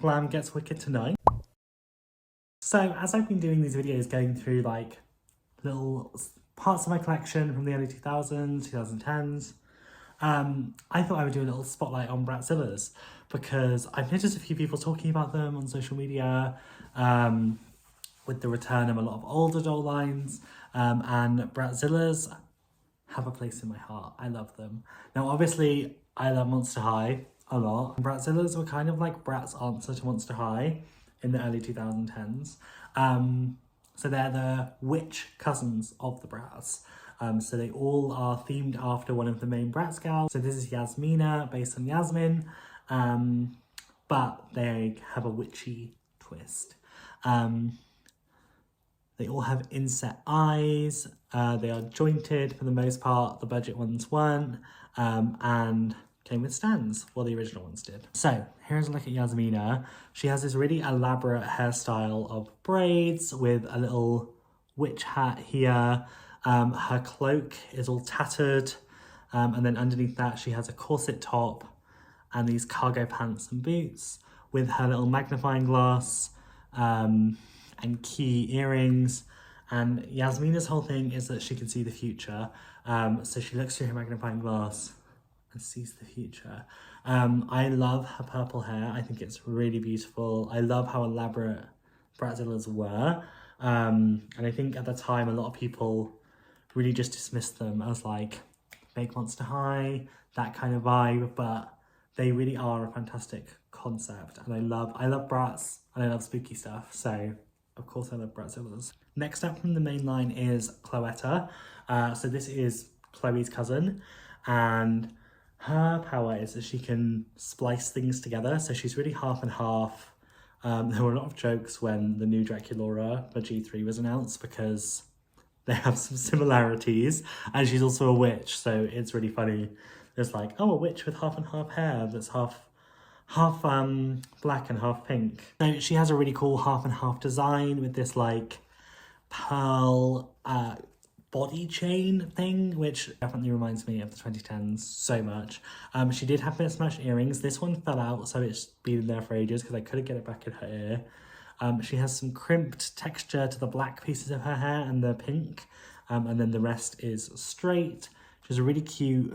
glam gets wicked tonight. So as I've been doing these videos going through like little parts of my collection from the early 2000s, 2010s, I thought I would do a little spotlight on Bratzillaz because I've noticed a few people talking about them on social media with the return of a lot of older doll lines, and Bratzillaz have a place in my heart. I love them. Now obviously I love Monster High a lot. Bratzillaz were kind of like Bratz answer to Monster High in the early 2010s. So they're the witch cousins of the Bratz. So they all are themed after one of the main Bratz gals. So this is Yasmina, based on Yasmin, but they have a witchy twist. They all have inset eyes. They are jointed for the most part. The budget ones weren't, and came with stands, well the original ones did. So here's a look at Yasmina. She has this really elaborate hairstyle of braids with a little witch hat here. Her cloak is all tattered, and then underneath that she has a corset top and these cargo pants and boots with her little magnifying glass and key earrings. And Yasmina's whole thing is that she can see the future. So she looks through her magnifying glass and sees the future. I love her purple hair. I think it's really beautiful. I love how elaborate Bratzillaz were. And I think at the time a lot of people really just dismissed them as like fake Monster High, that kind of vibe, but they really are a fantastic concept. And I love Bratz and I love spooky stuff. So of course I love Bratzillaz. Next up from the main line is Cloetta. So this is Chloe's cousin, and her power is that she can splice things together. So she's really half and half. There were a lot of jokes when the new Draculaura for G3 was announced because they have some similarities, and she's also a witch, so it's really funny. There's like, oh, a witch with half and half hair that's half black and half pink. So she has a really cool half and half design with this like pearl body chain thing, which definitely reminds me of the 2010s so much. She did have bit smash earrings. This one fell out, so it's been there for ages because I couldn't get it back in her ear. She has some crimped texture to the black pieces of her hair and the pink, and then the rest is straight. She has a really cute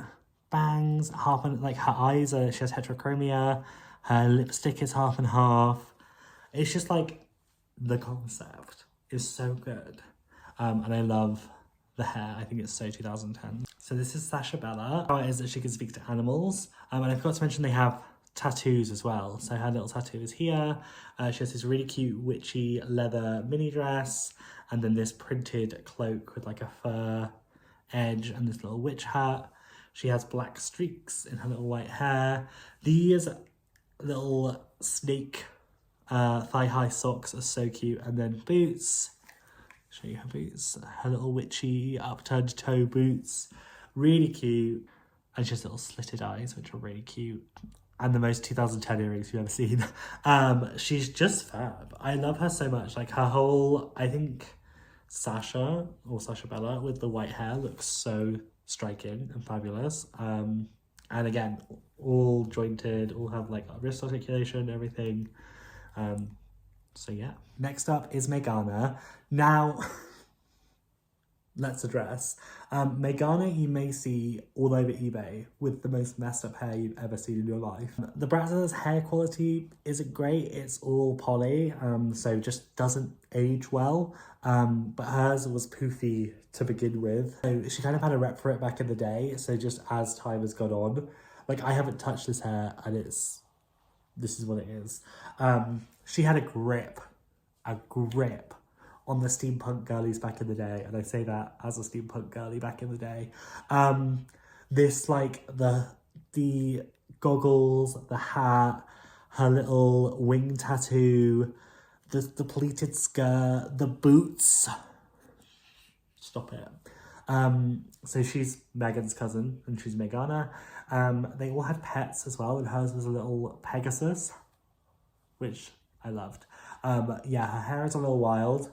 bangs, half and like her eyes are, she has heterochromia, her lipstick is half and half. It's just like the concept is so good, and I love the hair. I think it's so 2010. So this is Sasha Bella. How it is that she can speak to animals, and I forgot to mention they have tattoos as well. So her little tattoo is here. She has this really cute witchy leather mini dress, and then this printed cloak with like a fur edge and this little witch hat. She has black streaks in her little white hair. These little snake thigh-high socks are so cute. And then boots. Show you her boots. Her little witchy upturned toe boots. Really cute. And she has little slitted eyes, which are really cute. And the most 2010 earrings you've ever seen. She's just fab. I love her so much. Like her whole, I think Sasha or Sasha Bella with the white hair looks so striking and fabulous. And again, all jointed, all have like wrist articulation, everything. So yeah. Next up is Megana. Now, let's address. Megana you may see all over eBay with the most messed up hair you've ever seen in your life. The Bratzillaz hair quality isn't great, it's all poly, so just doesn't age well. But hers was poofy to begin with. So she kind of had a rep for it back in the day, so just as time has gone on, like I haven't touched this hair and this is what it is. She had a grip on the steampunk girlies back in the day, and I say that as a steampunk girly back in the day. This like the goggles, the hat, her little wing tattoo, the pleated skirt, the boots. Stop it. So she's Megan's cousin and she's Megana. They all had pets as well, and hers was a little Pegasus, which I loved. Yeah, her hair is a little wild,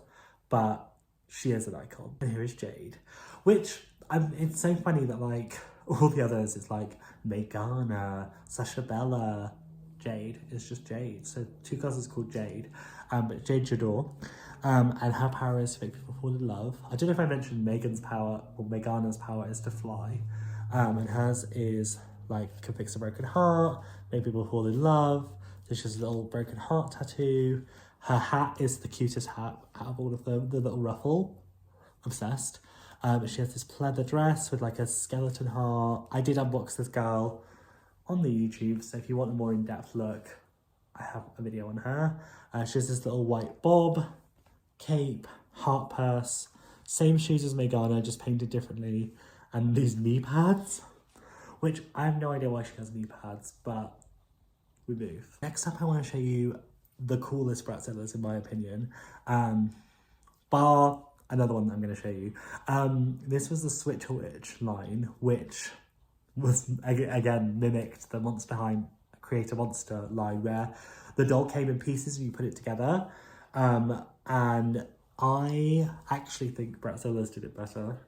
but she is an icon. And here is Jade, which it's so funny that like all the others, it's like Megana, Sasha Bella, Jade is just Jade. So two cousins called Jade, but Jade Jador. And her power is to make people fall in love. I don't know if I mentioned Megan's power, or Megana's power is to fly. And hers is like, can fix a broken heart, make people fall in love. So she has a little broken heart tattoo. Her hat is the cutest hat out of all of them, the little ruffle. Obsessed. She has this pleather dress with like a skeleton heart. I did unbox this girl on the YouTube, so if you want a more in-depth look, I have a video on her. She has this little white bob, cape, heart purse, same shoes as Megana, just painted differently, and these knee pads, which I have no idea why she has knee pads, but we move. Next up, I want to show you the coolest Bratzillaz, in my opinion, bar another one that I'm going to show you. This was the Switch Witch line, which was, again, mimicked the Monster High Create a Monster line, where the doll came in pieces and you put it together. And I actually think Bratzillaz did it better.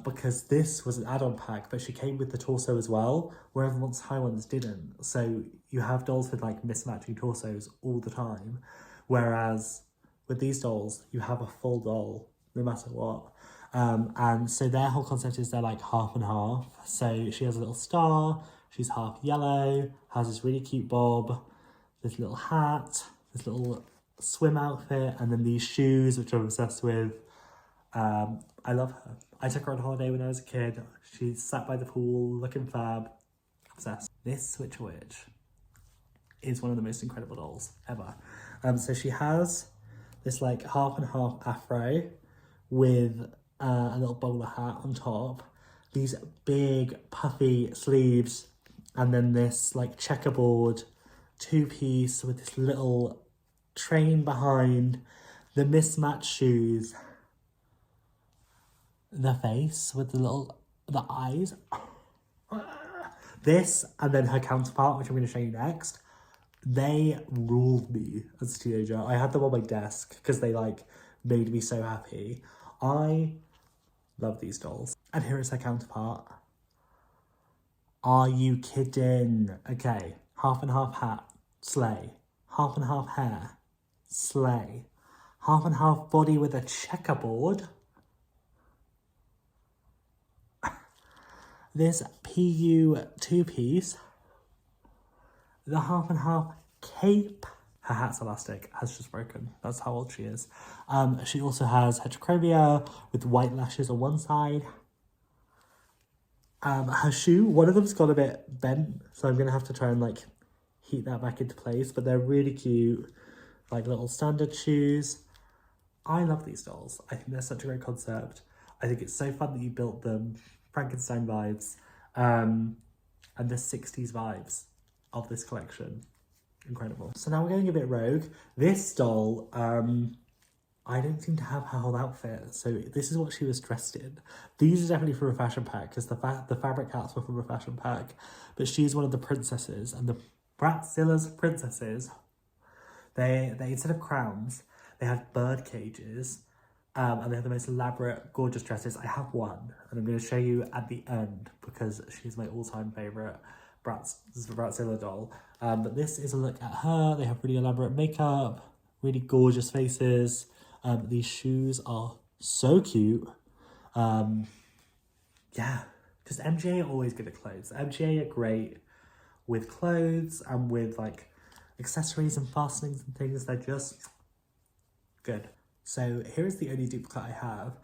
Because this was an add-on pack, but she came with the torso as well, whereas the Monster High ones didn't. So you have dolls with like mismatching torsos all the time, whereas with these dolls, you have a full doll, no matter what. And so their whole concept is they're like half and half. So she has a little star, she's half yellow, has this really cute bob, this little hat, this little swim outfit, and then these shoes, which I'm obsessed with. I love her. I took her on holiday when I was a kid. She sat by the pool, looking fab. Obsessed. This Switch Witch is one of the most incredible dolls ever. So she has this like half and half afro with a little bowler hat on top, these big puffy sleeves, and then this like checkerboard two-piece with this little train behind, the mismatched shoes, the face with the eyes, this, and then her counterpart, which I'm going to show you next. They ruled me as a teenager. I had them on my desk because they like made me so happy. I love these dolls. And here is her counterpart. Are you kidding? Okay, half and half hat, slay. Half and half hair, slay. Half and half body with a checkerboard. This PU two-piece. The half and half cape. Her hat's elastic, has just broken. That's how old she is. She also has heterochromia with white lashes on one side. Her shoe, one of them's got a bit bent, so I'm gonna have to try and like heat that back into place, but they're really cute, like little standard shoes. I love these dolls. I think they're such a great concept. I think it's so fun that you built them. Frankenstein vibes, and the 60s vibes of this collection. Incredible. So now we're going a bit rogue. This doll, I don't seem to have her whole outfit, so this is what she was dressed in. These are definitely from a fashion pack, because the fabric hats were from a fashion pack, but she's one of the princesses, and the Bratzillaz princesses, they instead of crowns, they have bird cages, and they have the most elaborate, gorgeous dresses. I have one, and I'm going to show you at the end, because she's my all-time favourite Bratzillaz doll. But this is a look at her. They have really elaborate makeup, really gorgeous faces. These shoes are so cute. Yeah, just MGA are always good at clothes. MGA are great with clothes and with like accessories and fastenings and things. They're just good. So here is the only duplicate I have,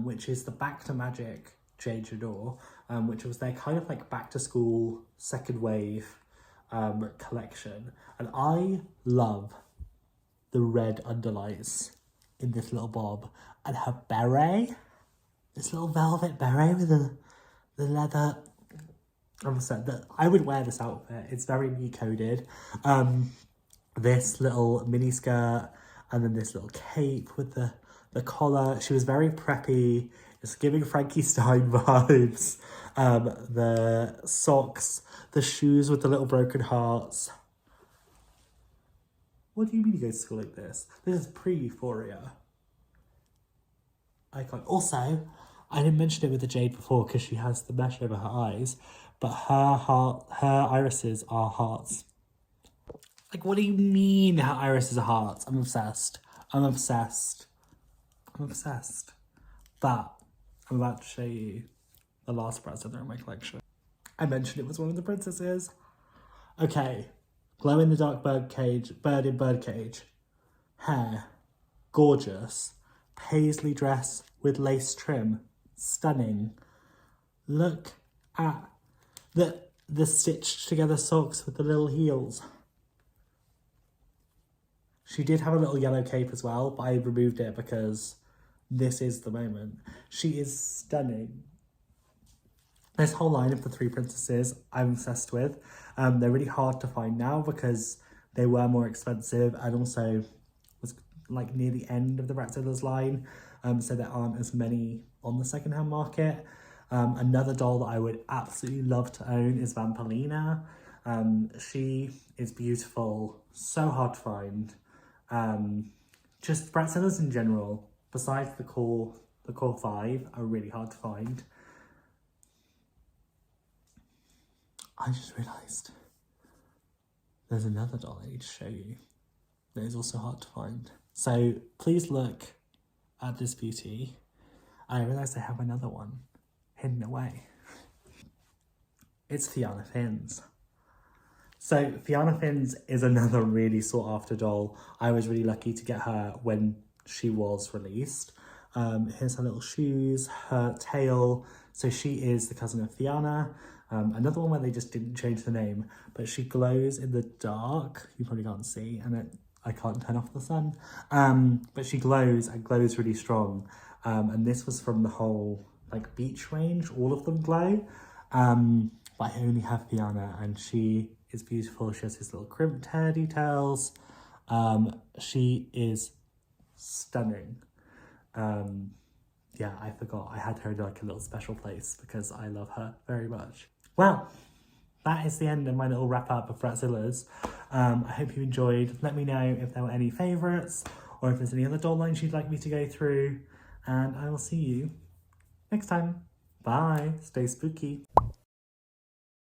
which is the Back to Magic Jade Jador, which was their kind of like back to school second wave collection. And I love the red underlights in this little bob, and her beret, this little velvet beret with the leather. I would wear this outfit. It's very me coded. This little mini skirt, and then this little cape with the collar. She was very preppy. It's giving Frankie Stein vibes. The socks, the shoes with the little broken hearts. What do you mean you go to school like this? This is pre-Euphoria. Icon. Also, I didn't mention it with the Jade before because she has the mesh over her eyes, but her irises are hearts. Like, what do you mean her irises are hearts? I'm obsessed. I'm obsessed. I'm obsessed. But I'm about to show you the last Bratzillaz in my collection. I mentioned it was one of the princesses. Okay, glow in the dark bird in bird cage. Hair, gorgeous. Paisley dress with lace trim, stunning. Look at the stitched together socks with the little heels. She did have a little yellow cape as well, but I removed it because this is the moment. She is stunning. This whole line of the three princesses I'm obsessed with. They're really hard to find now because they were more expensive and also was like near the end of the Bratzillaz line. So there aren't as many on the secondhand market. Another doll that I would absolutely love to own is Vampirina. She is beautiful, so hard to find. Just Bratzillaz in general, besides the core 5, are really hard to find. I just realised there's another doll I need to show you that is also hard to find. So please look at this beauty. I realised I have another one hidden away. It's Fianna Finns. So Fianna Finns is another really sought after doll. I was really lucky to get her when she was released. Here's her little shoes, her tail. So she is the cousin of Fianna. Another one where they just didn't change the name, but she glows in the dark. You probably can't see, and I can't turn off the sun. But she glows and glows really strong. And this was from the whole like beach range. All of them glow. But I only have Fianna, and she is beautiful. She has these little crimped hair details. She is stunning. Yeah, I forgot I had her in like a little special place because I love her very much. Well, that is the end of my little wrap up of Bratzillaz. I hope you enjoyed. Let me know if there were any favourites or if there's any other doll lines you'd like me to go through. And I will see you next time. Bye. Stay spooky.